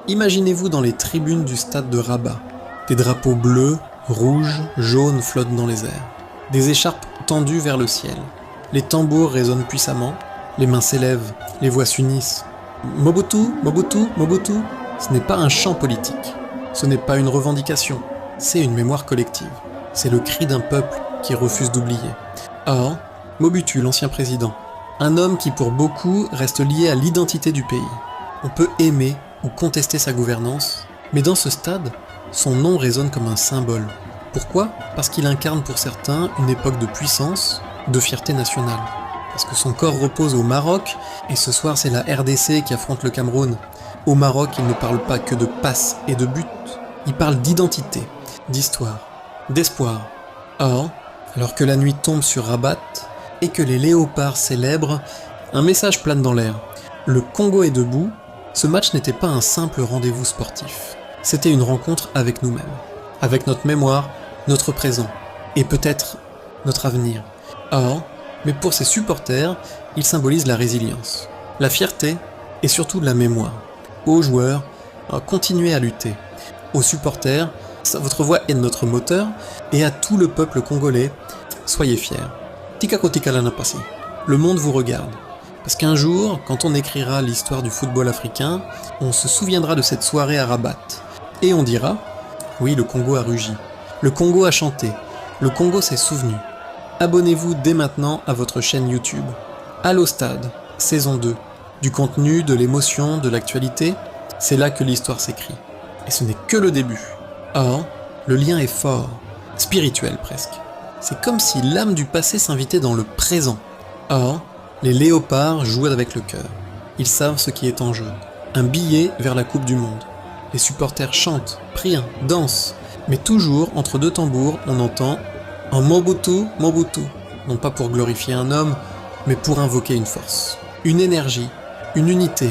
Imaginez-vous dans les tribunes du stade de Rabat. Des drapeaux bleus, rouges, jaunes flottent dans les airs. Des écharpes tendues vers le ciel. Les tambours résonnent puissamment, les mains s'élèvent, les voix s'unissent. Mobutu, Mobutu, Mobutu, ce n'est pas un chant politique. Ce n'est pas une revendication. C'est une mémoire collective. C'est le cri d'un peuple qui refuse d'oublier. Or, Mobutu, l'ancien président, un homme qui pour beaucoup reste lié à l'identité du pays. On peut aimer ou contester sa gouvernance, mais dans ce stade, son nom résonne comme un symbole. Pourquoi ? Parce qu'il incarne pour certains une époque de puissance, de fierté nationale. Parce que son corps repose au Maroc, et ce soir c'est la RDC qui affronte le Cameroun. Au Maroc, il ne parle pas que de passes et de buts, il parle d'identité, d'histoire, d'espoir. Or, alors que la nuit tombe sur Rabat, et que les léopards célèbrent, un message plane dans l'air. Le Congo est debout. Ce match n'était pas un simple rendez-vous sportif. C'était une rencontre avec nous-mêmes, avec notre mémoire, notre présent, et peut-être notre avenir. Or, mais pour ses supporters, il symbolise la résilience, la fierté et surtout la mémoire. Aux joueurs, continuez à lutter. Aux supporters, votre voix est notre moteur, et à tout le peuple congolais, soyez fiers. Tikako tikala napasi. Le monde vous regarde. Parce qu'un jour, quand on écrira l'histoire du football africain, on se souviendra de cette soirée à Rabat. Et on dira, oui, le Congo a rugi. Le Congo a chanté. Le Congo s'est souvenu. Abonnez-vous dès maintenant à votre chaîne YouTube. Allo Stade, saison 2. Du contenu, de l'émotion, de l'actualité, c'est là que l'histoire s'écrit. Et ce n'est que le début. Or, le lien est fort, spirituel presque. C'est comme si l'âme du passé s'invitait dans le présent. Or, les léopards jouent avec le cœur. Ils savent ce qui est en jeu. Un billet vers la Coupe du Monde. Les supporters chantent, prient, dansent. Mais toujours, entre deux tambours, on entend un Mobutu, Mobutu. Non pas pour glorifier un homme, mais pour invoquer une force. Une énergie, une unité,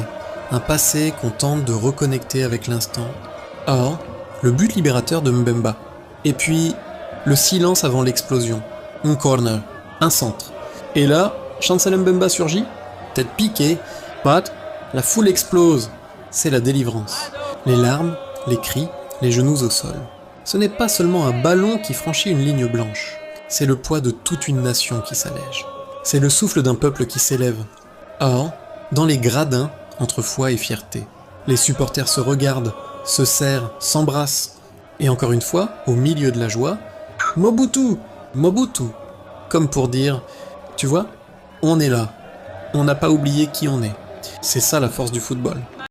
un passé qu'on tente de reconnecter avec l'instant. Or, le but libérateur de Mbemba. Et puis, le silence avant l'explosion. Un corner, un centre. Et là, Chancel Mbemba surgit, tête piquée, la foule explose. C'est la délivrance. Les larmes, les cris, les genoux au sol. Ce n'est pas seulement un ballon qui franchit une ligne blanche. C'est le poids de toute une nation qui s'allège. C'est le souffle d'un peuple qui s'élève. Or, dans les gradins, entre foi et fierté, les supporters se regardent, se serrent, s'embrassent. Et encore une fois, au milieu de la joie, Mobutu, Mobutu, comme pour dire, tu vois, on est là, on n'a pas oublié qui on est. C'est ça la force du football.